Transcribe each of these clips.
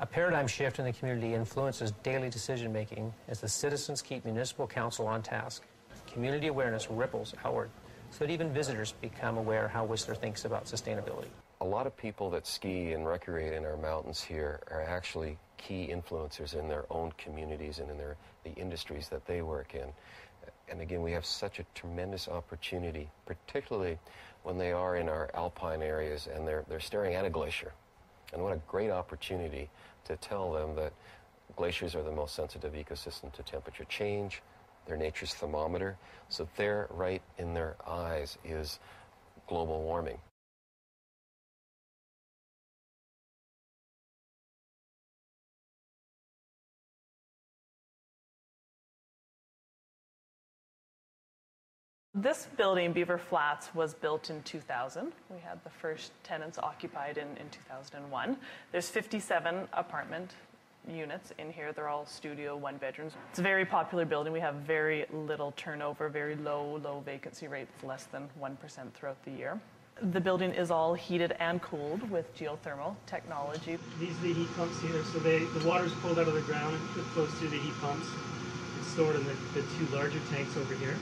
A paradigm shift in the community influences daily decision-making as the citizens keep municipal council on task. Community awareness ripples outward, so that even visitors become aware how Whistler thinks about sustainability. A lot of people that ski and recreate in our mountains here are actually key influencers in their own communities and in the industries that they work in. And again, we have such a tremendous opportunity, particularly when they are in our alpine areas and they're staring at a glacier. And what a great opportunity to tell them that glaciers are the most sensitive ecosystem to temperature change. They're nature's thermometer. So there, right in their eyes, is global warming. This building, Beaver Flats, was built in 2000. We had the first tenants occupied in 2001. There's 57 apartment units in here. They're all studio, one bedrooms. It's a very popular building. We have very little turnover, very low vacancy rates, less than 1% throughout the year. The building is all heated and cooled with geothermal technology. These are the heat pumps here. So the water's pulled out of the ground and it flows through the heat pumps. It's stored in the two larger tanks over here.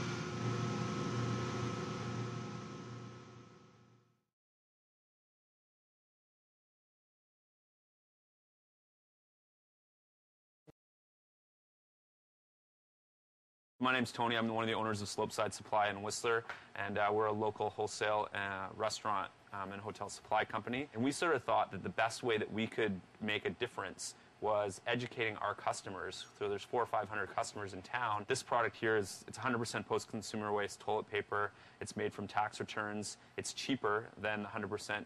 My name's Tony. I'm one of the owners of Slopeside Supply in Whistler, and we're a local wholesale restaurant and hotel supply company. And we sort of thought that the best way that we could make a difference was educating our customers. So there's 400 or 500 customers in town. This product here it's 100% post-consumer waste toilet paper. It's made from tax returns. It's cheaper than the 100%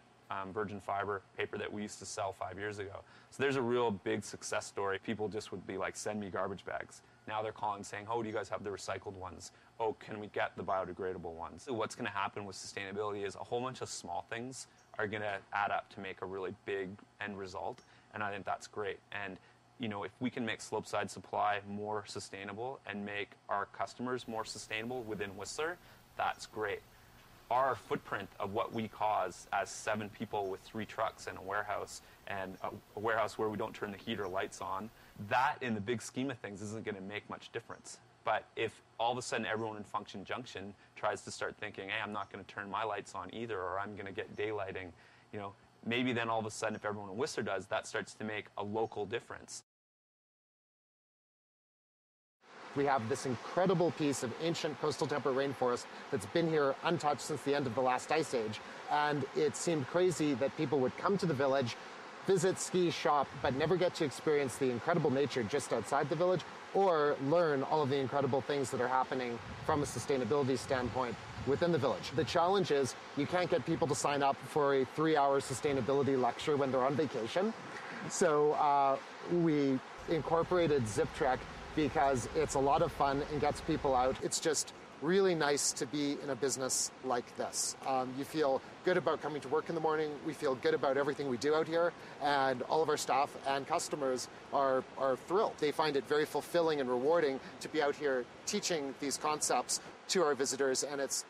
virgin fiber paper that we used to sell 5 years ago. So there's a real big success story. People just would be like, send me garbage bags. Now they're calling saying, oh, do you guys have the recycled ones? Oh, can we get the biodegradable ones? So what's going to happen with sustainability is a whole bunch of small things are going to add up to make a really big end result, and I think that's great. And you know, if we can make Slopeside Supply more sustainable and make our customers more sustainable within Whistler, that's great. Our footprint of what we cause as 7 people with 3 trucks and a warehouse where we don't turn the heat or lights on, that in the big scheme of things isn't going to make much difference. But if all of a sudden everyone in Function Junction tries to start thinking, hey, I'm not going to turn my lights on either, or I'm going to get daylighting, you know, maybe then all of a sudden if everyone in Whistler does, that starts to make a local difference. We have this incredible piece of ancient coastal temperate rainforest that's been here untouched since the end of the last ice age. And it seemed crazy that people would come to the village, visit, ski, shop, but never get to experience the incredible nature just outside the village or learn all of the incredible things that are happening from a sustainability standpoint within the village. The challenge is you can't get people to sign up for a 3-hour sustainability lecture when they're on vacation. So we incorporated Zip Trek because it's a lot of fun and gets people out. It's just really nice to be in a business like this. You feel good about coming to work in the morning. We feel good about everything we do out here, and all of our staff and customers are thrilled. They find it very fulfilling and rewarding to be out here teaching these concepts to our visitors, and it's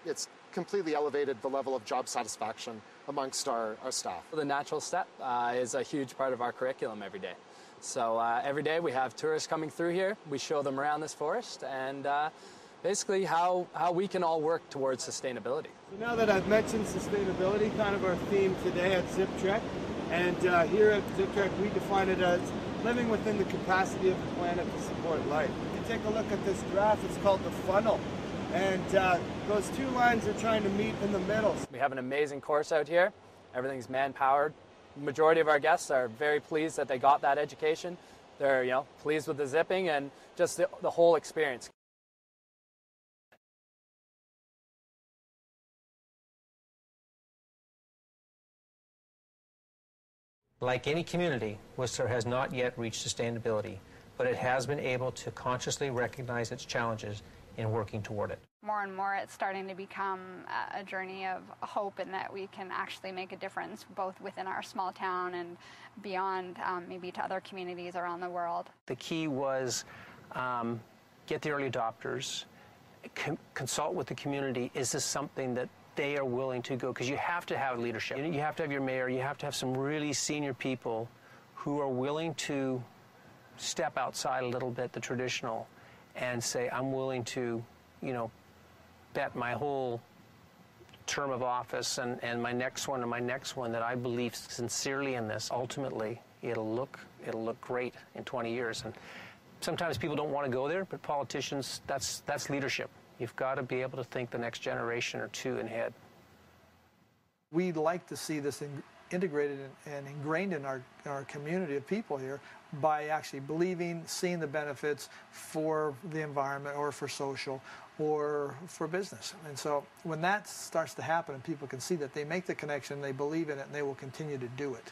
completely elevated the level of job satisfaction amongst our staff. The natural step is a huge part of our curriculum every day. So every day we have tourists coming through here. We show them around this forest and basically how we can all work towards sustainability. So now that I've mentioned sustainability, kind of our theme today at Zip Trek, and here at Zip Trek we define it as living within the capacity of the planet to support life. If you take a look at this graph, it's called the funnel, and those 2 lines are trying to meet in the middle. We have an amazing course out here. Everything's man-powered. The majority of our guests are very pleased that they got that education. They're, pleased with the zipping and just the whole experience. Like any community, Whistler has not yet reached sustainability, but it has been able to consciously recognize its challenges in working toward it. More and more it's starting to become a journey of hope in that we can actually make a difference both within our small town and beyond, maybe to other communities around the world. The key was get the early adopters, consult with the community. Is this something that they are willing to go? Because you have to have leadership. You have to have your mayor. You have to have some really senior people who are willing to step outside a little bit the traditional and say, I'm willing to, bet my whole term of office and my next one and my next one that I believe sincerely in this. Ultimately, it'll look great in 20 years. And sometimes people don't want to go there, but politicians, that's leadership. You've got to be able to think the next generation or two ahead. We'd like to see this integrated and ingrained in our community of people here by actually believing, seeing the benefits for the environment or for social or for business. And so when that starts to happen and people can see that, they make the connection, they believe in it, and they will continue to do it.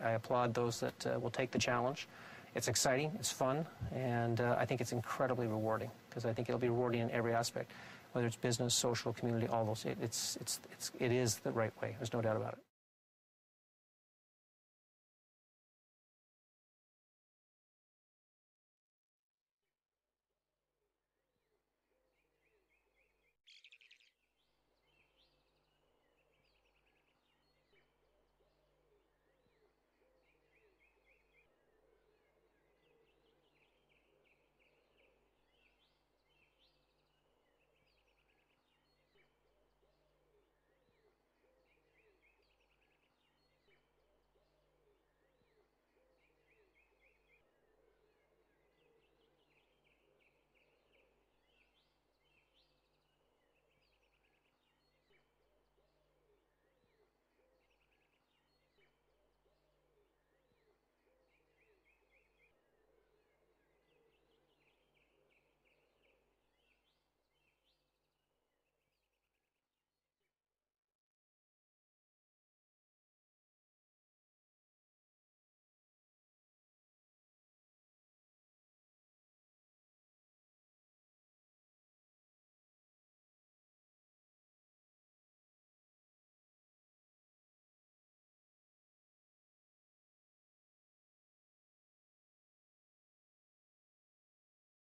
I applaud those that will take the challenge. It's exciting, it's fun, and I think it's incredibly rewarding, because I think it'll be rewarding in every aspect, whether it's business, social, community, all those. It is the right way. There's no doubt about it.